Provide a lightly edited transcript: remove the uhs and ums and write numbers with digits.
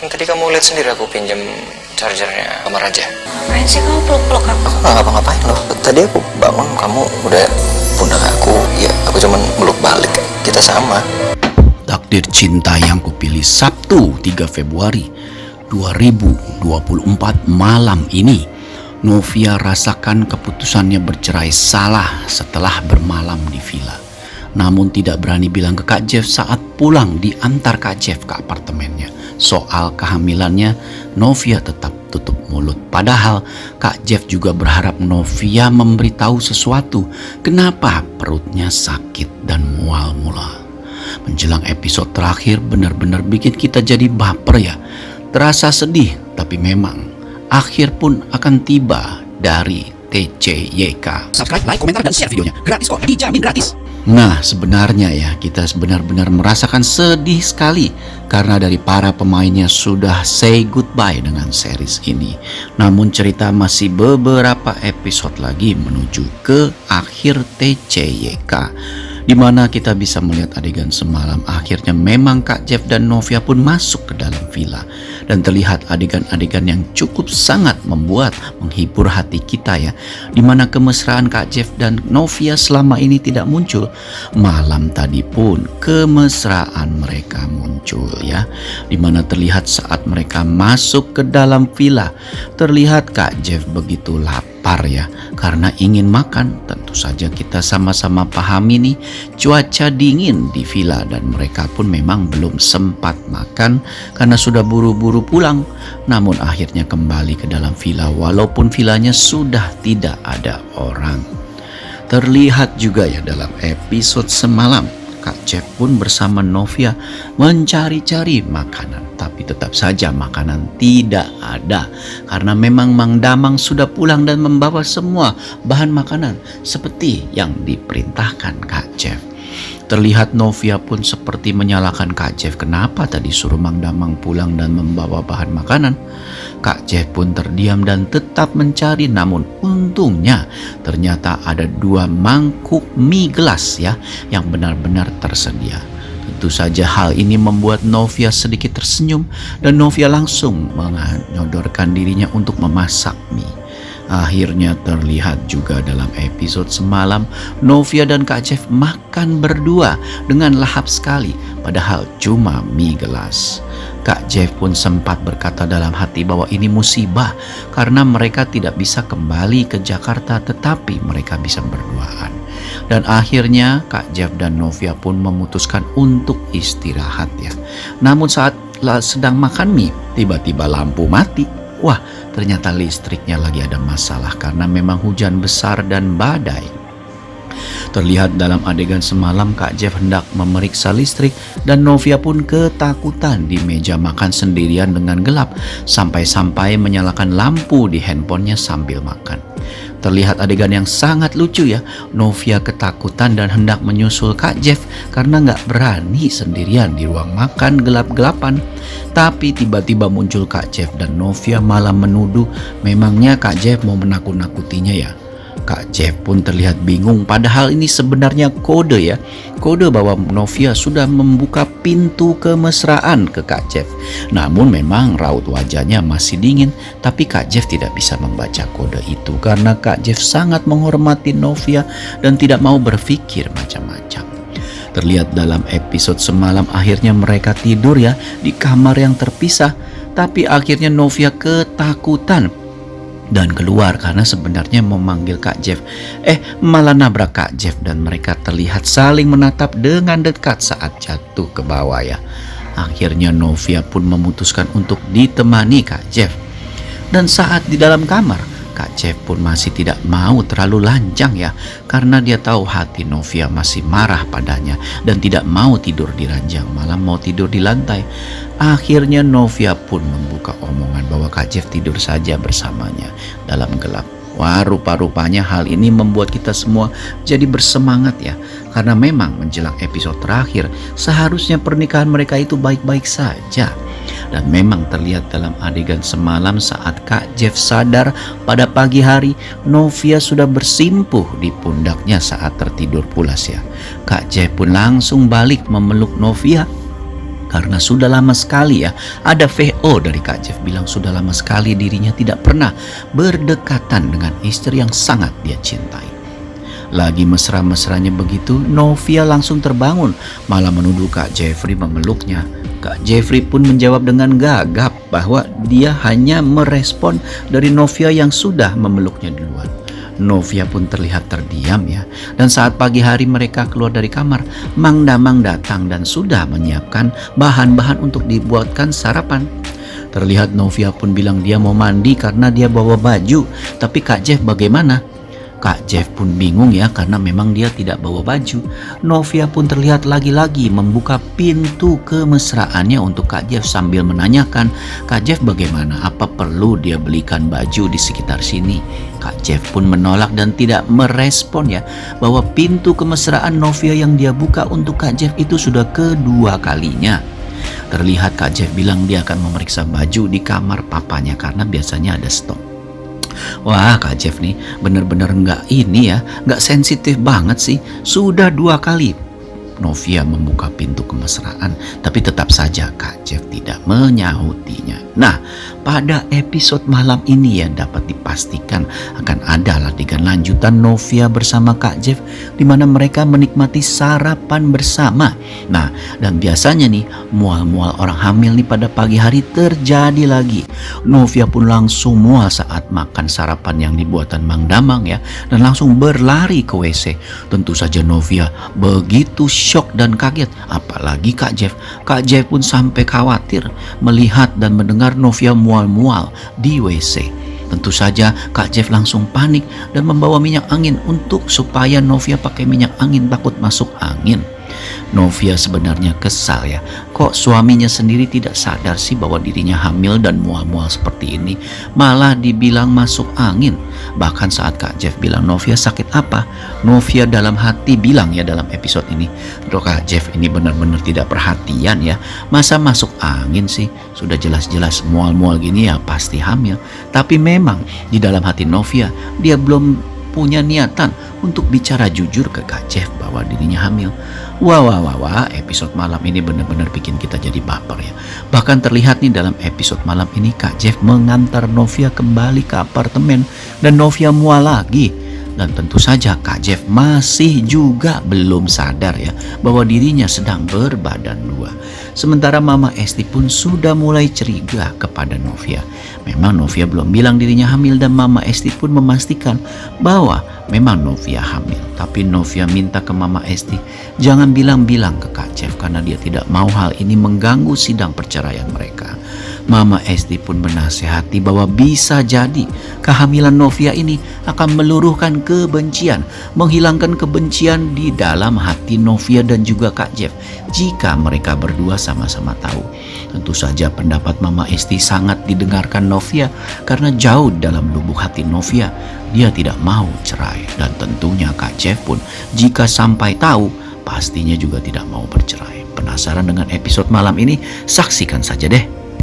Kan tadi kamu lihat sendiri aku pinjam chargernya kamar aja. Ngapain sih kamu peluk-peluk aku? Aku nggak ngapa-ngapain loh. Tadi aku bangun kamu udah pundak aku. Ya aku cuman meluk balik. Kita sama. Takdir Cinta yang kupilih Sabtu 3 Februari 2024 malam ini. Novia rasakan keputusannya bercerai salah setelah bermalam di villa. Namun tidak berani bilang ke Kak Jeff saat pulang diantar Kak Jeff ke apartemennya. Soal kehamilannya, Novia tetap tutup mulut. Padahal Kak Jeff juga berharap Novia memberitahu sesuatu. Kenapa perutnya sakit dan mual-mual. Menjelang episode terakhir benar-benar bikin kita jadi baper ya. Terasa sedih, tapi memang akhir pun akan tiba dari TCYK. Subscribe, like, komentar, dan share videonya. Gratis kok, dijamin gratis. Nah, sebenarnya ya kita benar-benar merasakan sedih sekali karena dari para pemainnya sudah say goodbye dengan series ini. Namun cerita masih beberapa episode lagi menuju ke akhir TCYK, di mana kita bisa melihat adegan semalam. Akhirnya memang Kak Jeff dan Novia pun masuk ke dalam villa dan terlihat adegan-adegan yang cukup sangat menghibur hati kita ya, di mana kemesraan Kak Jeff dan Novia selama ini tidak muncul. Malam tadi pun kemesraan mereka muncul ya, di mana terlihat saat mereka masuk ke dalam villa, terlihat Kak Jeff begitu lapar ya karena ingin makan. Tentu saja kita sama-sama pahami nih cuaca dingin di villa dan mereka pun memang belum sempat makan karena sudah buru-buru pulang. Namun akhirnya kembali ke dalam villa walaupun villanya sudah tidak ada orang. Terlihat juga ya dalam episode semalam Kak Jeff pun bersama Novia mencari-cari makanan, tapi tetap saja makanan tidak ada karena memang Mang Damang sudah pulang dan membawa semua bahan makanan seperti yang diperintahkan Kak Jeff. Terlihat Novia pun seperti menyalahkan Kak Jeff, kenapa tadi suruh Mang Damang pulang dan membawa bahan makanan. Kak Jeff pun terdiam dan tetap mencari, namun untungnya ternyata ada 2 mangkuk mie gelas ya yang benar-benar tersedia. Tentu saja hal ini membuat Novia sedikit tersenyum dan Novia langsung menyodorkan dirinya untuk memasak mie. Akhirnya terlihat juga dalam episode semalam Novia dan Kak Jeff makan berdua dengan lahap sekali padahal cuma mie gelas. Kak Jeff pun sempat berkata dalam hati bahwa ini musibah karena mereka tidak bisa kembali ke Jakarta tetapi mereka bisa berduaan. Dan akhirnya Kak Jeff dan Novia pun memutuskan untuk istirahat ya. Namun saat sedang makan mie tiba-tiba lampu mati. Wah, ternyata listriknya lagi ada masalah karena memang hujan besar dan badai. Terlihat dalam adegan semalam Kak Jeff hendak memeriksa listrik dan Novia pun ketakutan di meja makan sendirian dengan gelap sampai-sampai menyalakan lampu di handphonenya sambil makan. Terlihat adegan yang sangat lucu ya. Novia ketakutan dan hendak menyusul Kak Jeff karena nggak berani sendirian di ruang makan gelap-gelapan. Tapi tiba-tiba muncul Kak Jeff dan Novia malah menuduh memangnya Kak Jeff mau menakut-nakutinya ya. Kak Jeff pun terlihat bingung padahal ini sebenarnya kode ya. Kode bahwa Novia sudah membuka pintu kemesraan ke Kak Jeff. Namun memang raut wajahnya masih dingin, tapi Kak Jeff tidak bisa membaca kode itu karena Kak Jeff sangat menghormati Novia dan tidak mau berpikir macam-macam. Terlihat dalam episode semalam akhirnya mereka tidur ya di kamar yang terpisah, tapi akhirnya Novia ketakutan dan keluar karena sebenarnya memanggil Kak Jeff. Malah nabrak Kak Jeff dan mereka terlihat saling menatap dengan dekat saat jatuh ke bawah ya. Akhirnya Novia pun memutuskan untuk ditemani Kak Jeff. Dan saat di dalam kamar Kak Jeff pun masih tidak mau terlalu lancang ya, karena dia tahu hati Novia masih marah padanya dan tidak mau tidur di ranjang, malah mau tidur di lantai. Akhirnya Novia pun membuka omongan bahwa Kak Jeff tidur saja bersamanya dalam gelap. Wah, rupa-rupanya hal ini membuat kita semua jadi bersemangat ya, karena memang menjelang episode terakhir seharusnya pernikahan mereka itu baik-baik saja. Dan memang terlihat dalam adegan semalam saat Kak Jeff sadar pada pagi hari Novia sudah bersimpuh di pundaknya saat tertidur pulas ya. Kak Jeff pun langsung balik memeluk Novia Karena sudah lama sekali ya, ada VO dari Kak Jeff bilang sudah lama sekali dirinya tidak pernah berdekatan dengan istri yang sangat dia cintai. Lagi mesra-mesranya begitu, Novia langsung terbangun, malah menuduh Kak Jeffrey memeluknya. Kak Jeffrey pun menjawab dengan gagap bahwa dia hanya merespon dari Novia yang sudah memeluknya duluan. Novia pun terlihat terdiam ya. Dan saat pagi hari mereka keluar dari kamar, Mang Damang datang dan sudah menyiapkan bahan-bahan untuk dibuatkan sarapan. Terlihat Novia pun bilang dia mau mandi karena dia bawa baju. Tapi Kak Jeff bagaimana? Kak Jeff pun bingung ya karena memang dia tidak bawa baju. Novia pun terlihat lagi-lagi membuka pintu kemesraannya untuk Kak Jeff sambil menanyakan, Kak Jeff bagaimana? Apa perlu dia belikan baju di sekitar sini? Kak Jeff pun menolak dan tidak merespon ya bahwa pintu kemesraan Novia yang dia buka untuk Kak Jeff itu sudah kedua kalinya. Terlihat Kak Jeff bilang dia akan memeriksa baju di kamar papanya karena biasanya ada stok. Wah, Kak Jeff nih bener-bener nggak sensitif banget sih. Sudah 2 kali Novia membuka pintu kemesraan, tapi tetap saja Kak Jeff tidak menyahutinya. Nah, pada episode malam ini ya dapat dipastikan akan ada adegan lanjutan Novia bersama Kak Jeff di mana mereka menikmati sarapan bersama. Nah, dan biasanya nih mual-mual orang hamil nih pada pagi hari terjadi lagi. Novia pun langsung mual saat makan sarapan yang dibuatan Mang Damang ya, dan langsung berlari ke WC. Tentu saja Novia begitu shock dan kaget, apalagi Kak Jeff. Kak Jeff pun sampai khawatir melihat dan mendengar Novia mual-mual di WC. Tentu saja Kak Jeff langsung panik dan membawa minyak angin supaya Novia pakai minyak angin takut masuk angin. Novia sebenarnya kesal ya, kok suaminya sendiri tidak sadar sih bahwa dirinya hamil dan mual-mual seperti ini, malah dibilang masuk angin. Bahkan saat Kak Jeff bilang Novia sakit apa, Novia dalam hati bilang ya dalam episode ini, Kak Jeff ini benar-benar tidak perhatian ya, masa masuk angin sih, sudah jelas-jelas mual-mual gini ya pasti hamil. Tapi memang di dalam hati Novia dia belum punya niatan untuk bicara jujur ke Kak Jeff bahwa dirinya hamil. Wah, episode malam ini benar-benar bikin kita jadi baper ya. Bahkan terlihat nih dalam episode malam ini Kak Jeff mengantar Novia kembali ke apartemen dan Novia mual lagi. Dan tentu saja Kak Jeff masih juga belum sadar ya bahwa dirinya sedang berbadan 2. Sementara Mama Esti pun sudah mulai curiga kepada Novia. Memang Novia belum bilang dirinya hamil dan Mama Esti pun memastikan bahwa memang Novia hamil. Tapi Novia minta ke Mama Esti jangan bilang-bilang ke Kak Jeff karena dia tidak mau hal ini mengganggu sidang perceraian mereka. Mama Esti pun menasehati bahwa bisa jadi kehamilan Novia ini akan meluruhkan kebencian, menghilangkan kebencian di dalam hati Novia dan juga Kak Jeff jika mereka berdua sama-sama tahu. Tentu saja pendapat Mama Esti sangat didengarkan Novia karena jauh dalam lubuk hati Novia dia tidak mau cerai, dan tentunya Kak Jeff pun jika sampai tahu pastinya juga tidak mau bercerai. Penasaran dengan episode malam ini? Saksikan saja deh.